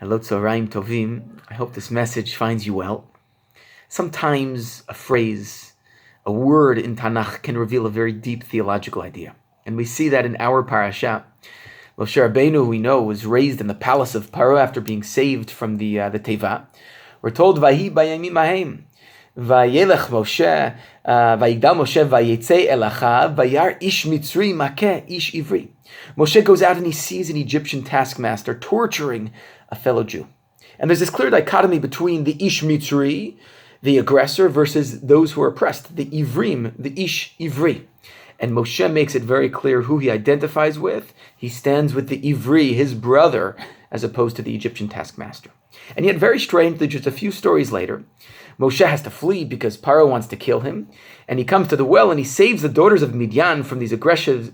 Hello, Tzoraim Tovim. I hope this message finds you well. Sometimes a phrase, a word in Tanakh can reveal a very deep theological idea. And we see that in our parasha. Moshe Rabbeinu, who we know, was raised in the palace of Paro after being saved from the Teva. We're told, Vahi bayamim ahem. Vayelech Moshe, Vayigdal Moshe, Vayetze el achav, Vayar ish mitzri makeh ish ivri. Moshe goes out and he sees an Egyptian taskmaster torturing a fellow Jew. And there's this clear dichotomy between the ish mitzri, the aggressor, versus those who are oppressed, the ivrim, the ish ivri. And Moshe makes it very clear who he identifies with. He stands with the ivri, his brother, as opposed to the Egyptian taskmaster. And yet, very strangely, just a few stories later, Moshe has to flee because Paro wants to kill him. And he comes to the well and he saves the daughters of Midian from these aggressive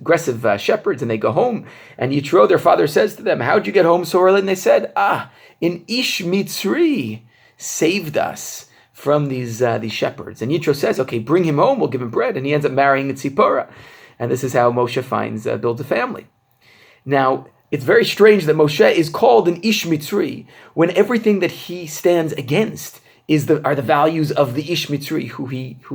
shepherds, and they go home. And Yitro, their father, says to them, "How'd you get home so early?" And they said, an Ish Mitzri saved us from these shepherds. And Yitro says, "Okay, bring him home, we'll give him bread." And he ends up marrying Tzipora. And this is how Moshe builds a family. Now, it's very strange that Moshe is called an Ish Mitzri when everything that he stands against are the values of the Ish Mitzri who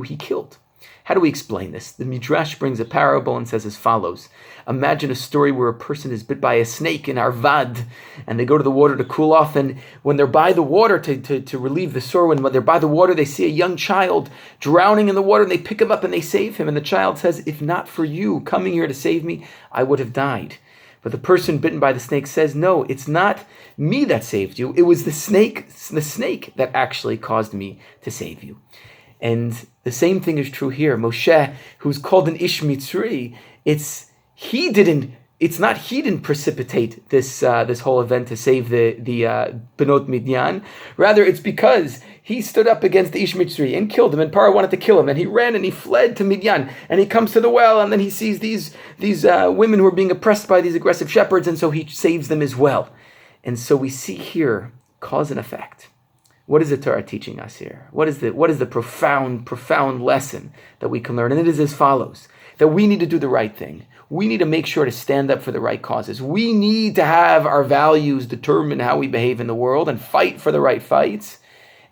he killed. How do we explain this? The Midrash brings a parable and says as follows. Imagine a story where a person is bit by a snake in Arvad, and they go to the water to cool off, and when they're by the water to relieve the sore, when they're by the water, they see a young child drowning in the water, and they pick him up and they save him, and the child says, "If not for you coming here to save me, I would have died." But the person bitten by the snake says, "No, it's not me that saved you. It was the snake that actually caused me to save you." And the same thing is true here. Moshe, who's called an Ish Mitzri, he didn't precipitate this whole event to save the Benot Midian. Rather, it's because he stood up against the Ish Mitzri and killed him, and Paro wanted to kill him, and he ran and he fled to Midian, and he comes to the well, and then he sees these women who are being oppressed by these aggressive shepherds, and so he saves them as well. And so we see here cause and effect. What is the Torah teaching us here? What is the profound lesson that we can learn? And it is as follows, that we need to do the right thing. We need to make sure to stand up for the right causes. We need to have our values determine how we behave in the world and fight for the right fights,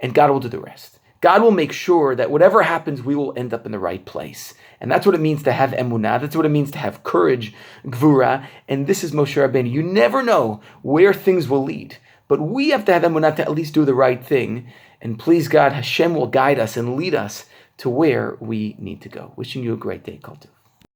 and God will do the rest. God will make sure that whatever happens, we will end up in the right place. And that's what it means to have emunah. That's what it means to have courage, gvura. And this is Moshe Rabbeinu. You never know where things will lead. But we have to have emunah to at least do the right thing. And please God, Hashem will guide us and lead us to where we need to go. Wishing you a great day, Kol Tov.